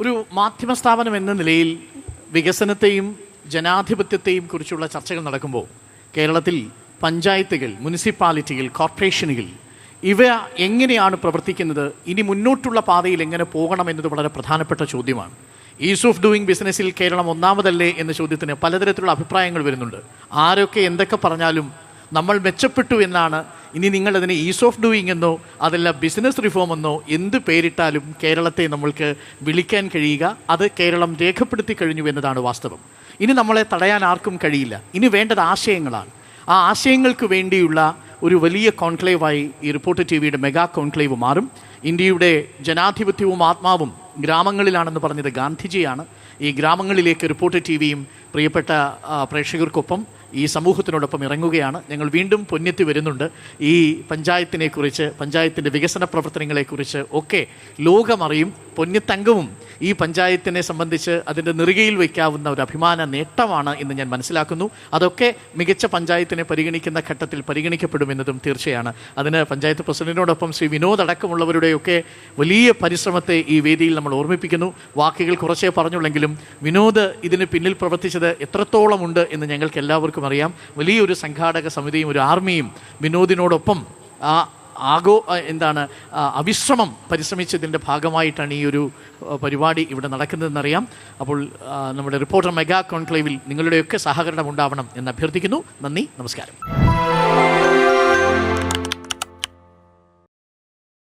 ഒരു മാധ്യമ സ്ഥാപനം എന്ന നിലയിൽ വികസനത്തെയും ജനാധിപത്യത്തെയും കുറിച്ചുള്ള ചർച്ചകൾ നടക്കുമ്പോൾ കേരളത്തിൽ പഞ്ചായത്തുകൾ, മുനിസിപ്പാലിറ്റികൾ, കോർപ്പറേഷനുകൾ ഇവ എങ്ങനെയാണ് പ്രവർത്തിക്കുന്നത്, ഇനി മുന്നോട്ടുള്ള പാതയിൽ എങ്ങനെ പോകണം എന്നത് വളരെ പ്രധാനപ്പെട്ട ചോദ്യമാണ്. ഈസ് ഓഫ് ഡൂയിങ് ബിസിനസ്സിൽ കേരളം ഒന്നാമതല്ലേ എന്ന ചോദ്യത്തിന് പലതരത്തിലുള്ള അഭിപ്രായങ്ങൾ വരുന്നുണ്ട്. ആരൊക്കെ എന്തൊക്കെ പറഞ്ഞാലും നമ്മൾ മെച്ചപ്പെട്ടു എന്നാണ്. ഇനി നിങ്ങളതിനെ ഈസ് ഓഫ് ഡൂയിങ് എന്നോ അതല്ല ബിസിനസ് റിഫോം എന്നോ എന്ത് പേരിട്ടാലും കേരളത്തെ നമ്മൾക്ക് വിളിക്കാൻ കഴിയുക, അത് കേരളം രേഖപ്പെടുത്തി കഴിഞ്ഞു എന്നതാണ് വാസ്തവം. ഇനി നമ്മളെ തടയാൻ ആർക്കും കഴിയില്ല. ഇനി വേണ്ടത് ആശയങ്ങളാണ്. ആ ആശയങ്ങൾക്ക് വേണ്ടിയുള്ള ഒരു വലിയ കോൺക്ലേവായി ഈ റിപ്പോർട്ടർ ടിവിയുടെ മെഗാ കോൺക്ലേവ് മാറും. ഇന്ത്യയുടെ ജനാധിപത്യവും ആത്മാവും ഗ്രാമങ്ങളിലാണെന്ന് പറഞ്ഞത് ഗാന്ധിജിയാണ്. ഈ ഗ്രാമങ്ങളിലേക്ക് റിപ്പോർട്ടർ ടിവിയും പ്രിയപ്പെട്ട പ്രേക്ഷകർക്കൊപ്പം ഈ സമൂഹത്തിനോടൊപ്പം ഇറങ്ങുകയാണ്. ഞങ്ങൾ വീണ്ടും പൊന്യത്തി വരുന്നുണ്ട്. ഈ പഞ്ചായത്തിനെക്കുറിച്ച്, പഞ്ചായത്തിൻ്റെ വികസന പ്രവർത്തനങ്ങളെക്കുറിച്ച് ഒക്കെ ലോകമറിയും. പൊന്യത്തങ്കവും ഈ പഞ്ചായത്തിനെ സംബന്ധിച്ച് അതിൻ്റെ നെറുകയിൽ വയ്ക്കാവുന്ന ഒരു അഭിമാന നേട്ടമാണ് എന്ന് ഞാൻ മനസ്സിലാക്കുന്നു. അതൊക്കെ മികച്ച പഞ്ചായത്തിനെ പരിഗണിക്കുന്ന ഘട്ടത്തിൽ പരിഗണിക്കപ്പെടുമെന്നതും തീർച്ചയാണ്. അതിന് പഞ്ചായത്ത് പ്രസിഡന്റിനോടൊപ്പം ശ്രീ വിനോദ് അടക്കമുള്ളവരുടെയൊക്കെ വലിയ പരിശ്രമത്തെ ഈ വേദിയിൽ നമ്മൾ ഓർമ്മിപ്പിക്കുന്നു. വാക്കുകൾ കുറച്ചേ പറഞ്ഞുള്ളെങ്കിലും വിനോദ് ഇതിന് പിന്നിൽ പ്രവർത്തിച്ചത് എത്രത്തോളമുണ്ട് എന്ന് ഞങ്ങൾക്ക് എല്ലാവർക്കും അറിയാം. വലിയൊരു സംഘാടക സമിതിയും ഒരു ആർമിയും വിനോദിനോടൊപ്പം അവിശ്രമം പരിശ്രമിച്ചതിൻ്റെ ഭാഗമായിട്ടാണ് ഈ ഒരു പരിപാടി ഇവിടെ നടക്കുന്നതെന്നറിയാം. അപ്പോൾ നമ്മുടെ റിപ്പോർട്ടർ മെഗാ കോൺക്ലേവിൽ നിങ്ങളുടെയൊക്കെ സഹകരണം ഉണ്ടാവണം എന്ന് അഭ്യർത്ഥിക്കുന്നു. നന്ദി, നമസ്കാരം.